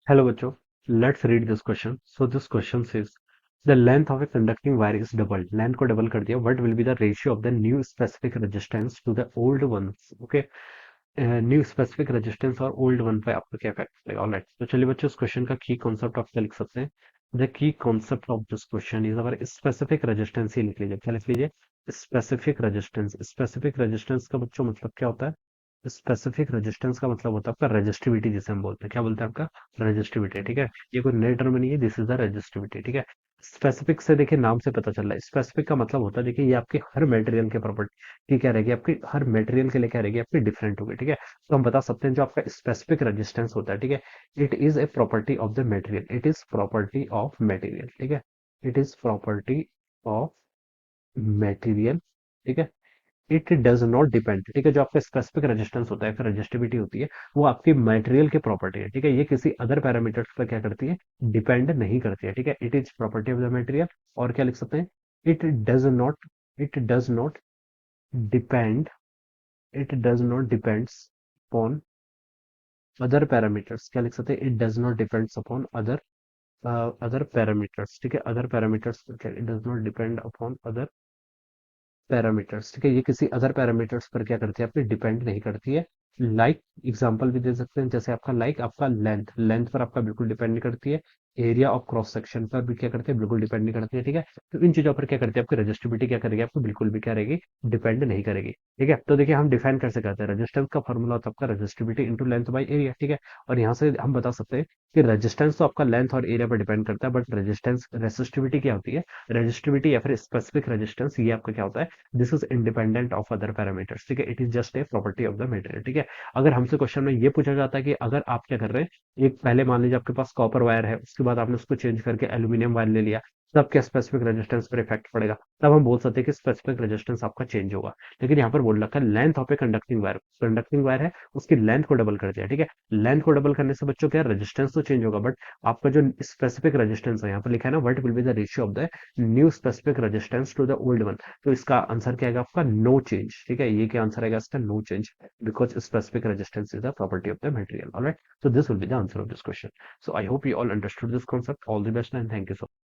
Hello बच्चों, let's read this question. So this question says the length of a conducting wire is doubled. Length को double कर दिया. What will be the ratio of the new specific resistance to the old ones? Okay, new specific resistance और old one पे आपका क्या effect पड़ेगा? Alright, तो चलिए बच्चों इस क्वेश्चन का की कॉन्सेप्ट आप क्या लिख सकते हैं? The key concept of this question is our specific resistance. ही लिख लीजिए, क्या लिख लीजिए? Specific resistance. स्पेसिफिक रेजिस्टेंस का बच्चों मतलब क्या होता है? स्पेसिफिक रेजिस्टेंस का मतलब होता है आपका रेजिस्टिविटी, जिसे हम बोलते हैं। क्या बोलते हैं? आपका रेजिस्टिविटी। ठीक है, ये कोई नए टर्म नहीं है, दिस इज द रेजिस्टिविटी। ठीक है, स्पेसिफिक से देखिए नाम से पता चल रहा है। स्पेसिफिक का मतलब होता है, देखिए ये आपके हर मटेरियल के प्रॉपर्टी की क्या रहेगी, आपकी हर मटेरियल के लिए क्या रहेगी, आपकी डिफरेंट होगी। ठीक है, तो हम बता सकते हैं जो आपका स्पेसिफिक रेजिस्टेंस होता है, ठीक है, it is a property of the material. It is property of material. ठीक है, it is property of material. ठीक है, इट डज नॉट डिपेंड। ठीक है, जो आपका स्पेसिफिक रेजिस्टेंस होता है, फिर रेजिस्टिविटी होती है, वो आपकी मटेरियल की प्रॉपर्टी है। ठीक है, ये किसी अदर पैरामीटर्स पर क्या करती है, डिपेंड नहीं करती है। ठीक है, it is property of the material. और क्या लिख सकते हैं? It does not, it does not depend, it does not depends upon other parameters. क्या लिख सकते हैं? It does not depends upon other other parameters. ठीक है, other parameters, it does not depend upon other parameters. ठीक है, ये किसी अदर पैरामीटर्स पर क्या करती है, आपकी डिपेंड नहीं करती है। लाइक एग्जांपल भी दे सकते हैं, जैसे आपका लाइक आपका लेंथ, लेंथ पर आपका बिल्कुल डिपेंड नहीं करती है। एरिया ऑफ क्रॉस सेक्शन पर भी क्या करती है, बिल्कुल डिपेंड नहीं करती है। ठीक है, तो इन चीजों पर क्या करती है, आपकी रेजिस्टिविटी क्या करेगी, आपको बिल्कुल भी क्या रहेगी, डिपेंड नहीं करेगी। ठीक है, तो देखिए हम डिफाइन कैसे करते हैं, रेजिस्टेंस का फॉर्मूला होता है आपका resistivity into length by area. ठीक है, और यहाँ से हम बता सकते हैं कि रेजिस्टेंस तो आपका लेंथ और एरिया पर डिपेंड करता है, बट रेजिस्टेंस रेसिस्टिविटी क्या होती है, रेजिस्टिविटी या फिर स्पेसिफिक रेजिस्टेंस, ये आपका क्या होता है, this is independent of other parameters. ठीक है, it is just a property of the material. ठीक है, अगर हमसे क्वेश्चन में ये पूछा जाता है कि अगर आप क्या कर रहे हैं, एक पहले मान लीजिए आपके पास कॉपर वायर है, उसके बाद आपने उसको चेंज करके एल्यूमिनियम वायर ले लिया, तब क्या स्पेसिफिक रेजिस्टेंस पर इफेक्ट पड़ेगा? तब हम बोल सकते हैं कि स्पेसिफिक रेजिस्टेंस आपका चेंज होगा। लेकिन यहाँ पर बोल रखा है length of a conducting wire, conducting wire है, उसकी लेंथ को डबल कर दिया। ठीक है, लेंथ को डबल करने से बच्चों क्या रेजिस्टेंस तो चेंज होगा, बट आपका जो स्पेसिफिक रेजिस्टेंस है, यहाँ पर लिखा है ना, what will be the ratio of the new specific resistance to the old one. तो इसका आंसर क्या आएगा आपका? No change. ठीक है, ये क्या आंसर आएगा इसका? No change, because specific resistance is the property of the material. Alright, so this will be the answer of this question. So I hope you all understood this concept. All the best and thank you so much.